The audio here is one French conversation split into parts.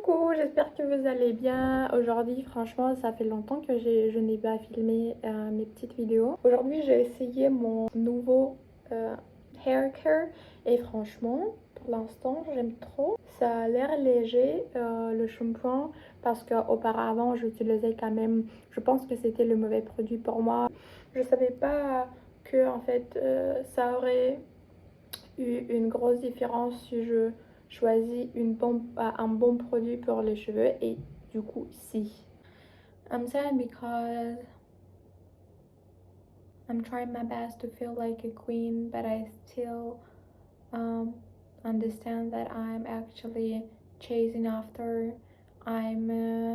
Coucou, j'espère que vous allez bien. Aujourd'hui, franchement, ça fait longtemps que je n'ai pas filmé mes petites vidéos. Aujourd'hui, j'ai essayé mon nouveau hair care et franchement, pour l'instant, j'aime trop. Ça a l'air léger, le shampoing, parce qu'auparavant, j'utilisais quand même, je pense que c'était le mauvais produit pour moi. Je savais pas que en fait, ça aurait eu une grosse différence si je choisis un bon produit pour les cheveux et du coup si. I'm sad because I'm trying my best to feel like a queen, but I still um, understand that I'm actually chasing after. I'm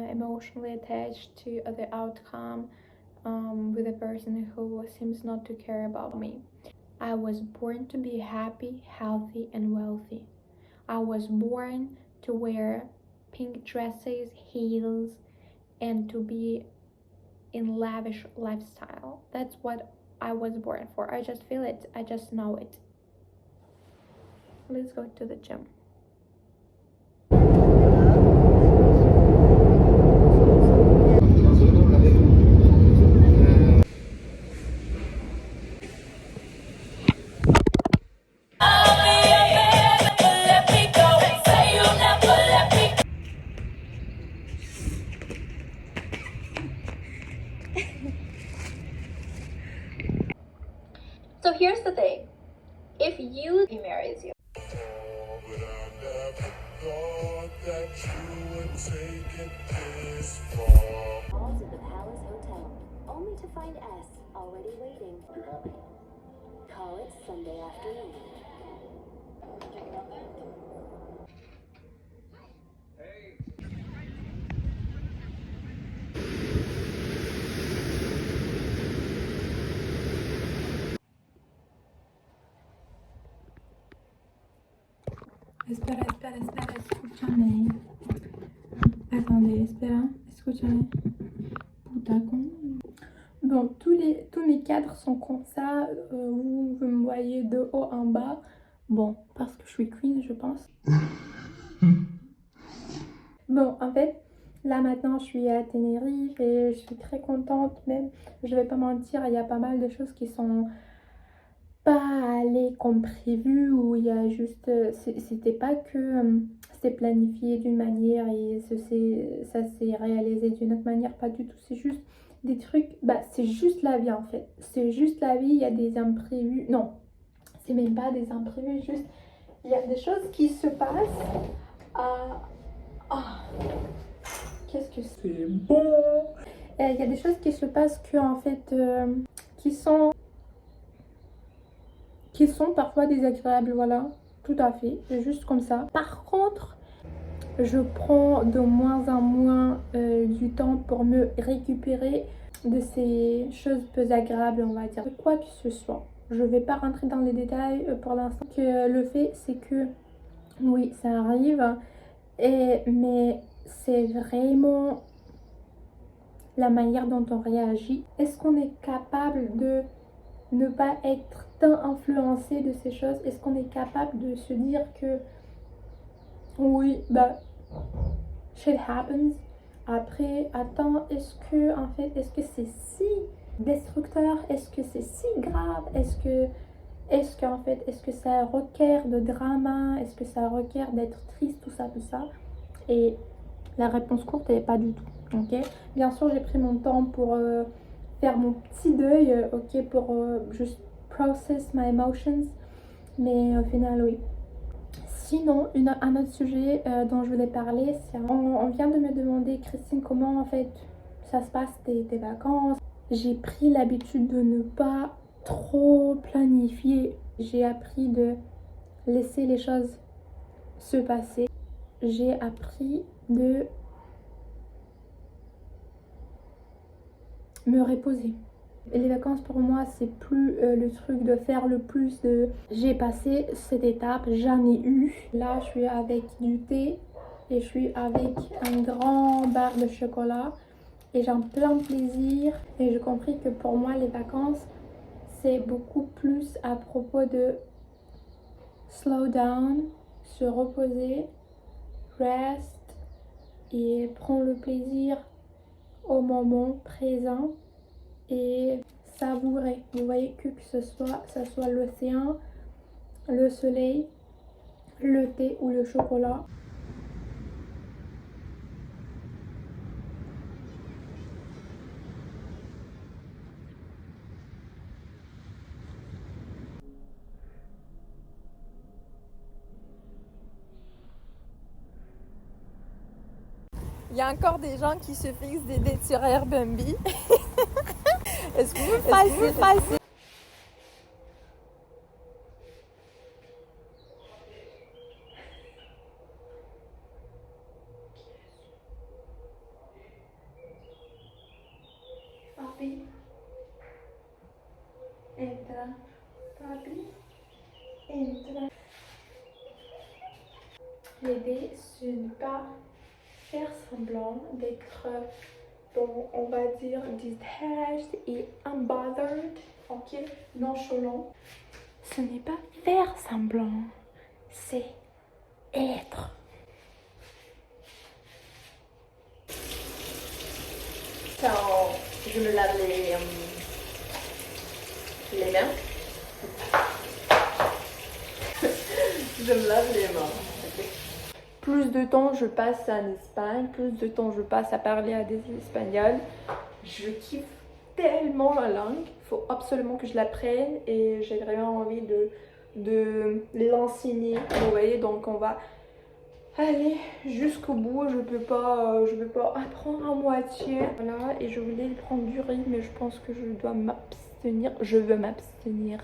emotionally attached to the outcome with a person who seems not to care about me. I was born to be happy, healthy, and wealthy. I was born to wear pink dresses, heels, and to be in lavish lifestyle. That's what I was born for. I just feel it. I just know it. Let's go to the gym. So here's the thing. If he marries you. Calls at the Palace Hotel, only to find S already waiting. Call it Sunday afternoon. Espera, escúchame. Attendez, espera, escúchame. Puta con. Bon, tous mes cadres sont comme ça. Vous me voyez de haut en bas. Bon, parce que je suis queen, je pense. Bon, en fait, là maintenant, je suis à Tenerife et je suis très contente. Même, je vais pas mentir, il y a pas mal de choses qui sont pas allées comme prévu. Ou il y a juste... c'était pas que c'était planifié d'une manière et ça s'est réalisé d'une autre manière. Pas du tout. C'est juste des trucs... Bah, c'est juste la vie en fait. C'est juste la vie. Il y a des imprévus. Non, c'est même pas des imprévus. Juste, il y a des choses qui se passent. Ah, qu'est-ce que c'est bon! Il y a des choses qui se passent que en fait qui sont parfois désagréables, voilà, tout à fait, c'est juste comme ça. Par contre, je prends de moins en moins du temps pour me récupérer de ces choses peu agréables, on va dire, quoi que ce soit. Je vais pas rentrer dans les détails pour l'instant. Le fait, c'est que oui, ça arrive, mais c'est vraiment la manière dont on réagit. Est-ce qu'on est capable de ne pas être tant influencé de ces choses? Est-ce qu'on est capable de se dire que oui, bah, shit happens. Après, attends, est-ce que c'est si destructeur? Est-ce que c'est si grave? Est-ce que ça requiert de drama? Est-ce que ça requiert d'être triste, tout ça, tout ça? Et la réponse courte est pas du tout. Ok, bien sûr, j'ai pris mon temps pour faire mon petit deuil, ok, pour juste process my emotions. Mais au final, oui. Sinon, un autre sujet dont je voulais parler, c'est on vient de me demander, Christine, comment en fait ça se passe tes vacances. J'ai pris l'habitude de ne pas trop planifier. J'ai appris de laisser les choses se passer. J'ai appris de me reposer. Les vacances pour moi c'est plus le truc de faire le plus de... J'ai passé cette étape, j'en ai eu. Là je suis avec du thé et je suis avec un grand bar de chocolat et j'en plein plaisir. Et j'ai compris que pour moi les vacances c'est beaucoup plus à propos de slow down, se reposer, rest, et prends le plaisir au moment présent et savourer. Vous voyez que ça soit l'océan, le soleil, le thé ou le chocolat. Il y a encore des gens qui se fixent des dates sur Airbnb. Est-ce que vous passez? Papi, entra. Papi, entra. L'idée, c'est de ne pas faire semblant d'être, bon, on va dire, detached et unbothered, ok, nonchalant. Ce n'est pas faire semblant, c'est être. Quand je me lave les mains, je me lave les mains. Plus de temps je passe en Espagne, plus de temps je passe à parler à des Espagnols. Je kiffe tellement la langue, il faut absolument que je l'apprenne et j'ai vraiment envie de l'enseigner. Vous voyez, donc on va aller jusqu'au bout. Je peux pas apprendre à moitié. Voilà, et je voulais prendre du riz, mais je pense que je dois m'abstenir. Je veux m'abstenir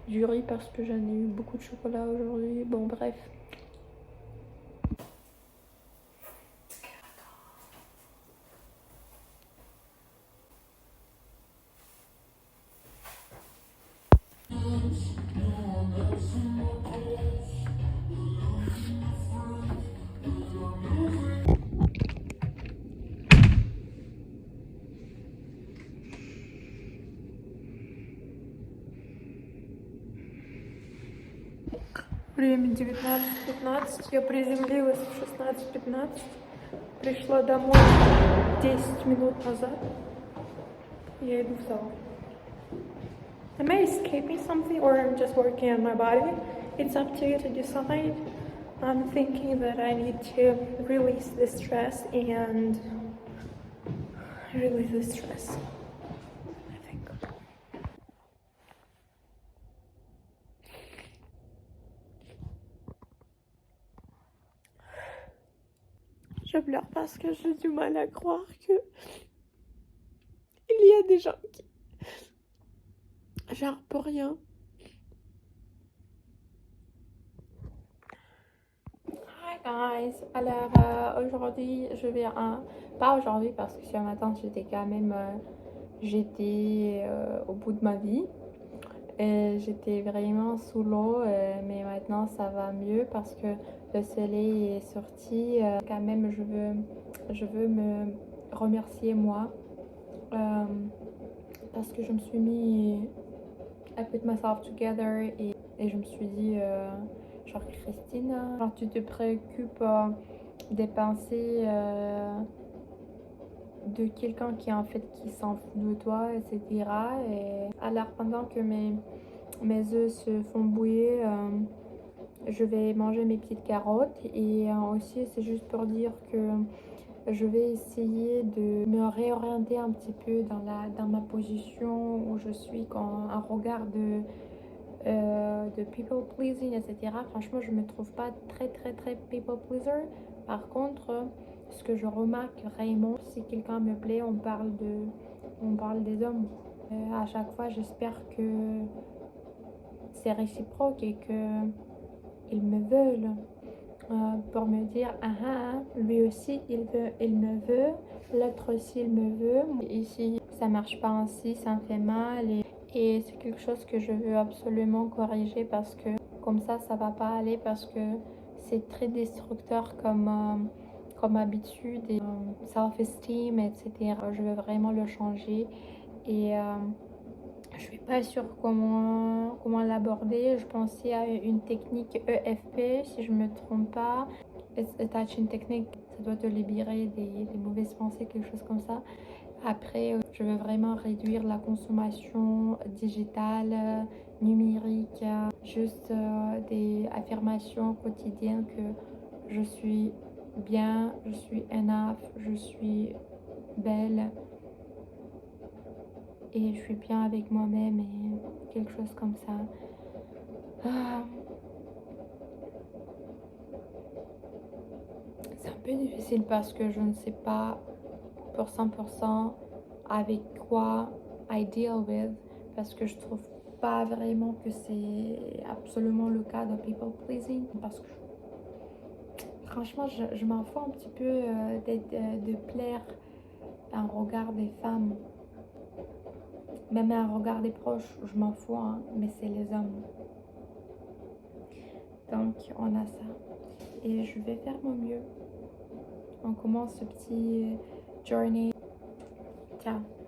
du riz parce que j'en ai eu beaucoup de chocolat aujourd'hui. Bon, bref. Время 19:15, я приземлилась в 16:15, пришла домой 10 минут назад, я иду в зал. Am I escaping something or I'm just working on my body? It's up to you to decide. I'm thinking that I need to release the stress and release the stress, I think. Je pleure parce que j'ai du mal à croire que il y a des gens qui, genre pour rien. Hi guys, alors aujourd'hui je vais pas aujourd'hui parce que ce matin j'étais quand même au bout de ma vie et j'étais vraiment sous l'eau, mais maintenant ça va mieux parce que le soleil est sorti. Quand même je veux me remercier moi parce que je me suis mis I put myself together et je me suis dit genre Christine, genre tu te préoccupes des pensées de quelqu'un qui en fait qui s'en fout de toi, etc. Et alors pendant que mes œufs se font bouillir, je vais manger mes petites carottes et aussi c'est juste pour dire que je vais essayer de me réorienter un petit peu dans ma position où je suis quand un regard de people pleasing, etc. Franchement, je me trouve pas très people pleaser. Par contre, ce que je remarque vraiment, si quelqu'un me plaît, on parle des hommes. À chaque fois, j'espère que c'est réciproque et que ils me veulent. Pour me dire lui aussi il me veut, l'autre aussi il me veut. Ici ça marche pas ainsi, ça me fait mal et c'est quelque chose que je veux absolument corriger parce que comme ça va pas aller parce que c'est très destructeur comme habitude et self-esteem, etc. Je veux vraiment le changer et je suis pas sûre comment l'aborder. Je pensais à une technique EFP si je me trompe pas. attaching technique, ça doit te libérer des mauvaises pensées, quelque chose comme ça. Après, je veux vraiment réduire la consommation digitale, numérique, juste des affirmations quotidiennes que je suis bien, je suis enough, je suis belle et je suis bien avec moi-même et quelque chose comme ça. Ah. C'est un peu difficile parce que je ne sais pas pour 100% avec quoi I deal with, parce que je trouve pas vraiment que c'est absolument le cas de people pleasing, parce que franchement je m'en fous un petit peu de plaire à un regard des femmes, même à un regard des proches, je m'en fous, hein, mais c'est les hommes. Donc on a ça et je vais faire mon mieux. On commence ce petit journey. Ciao.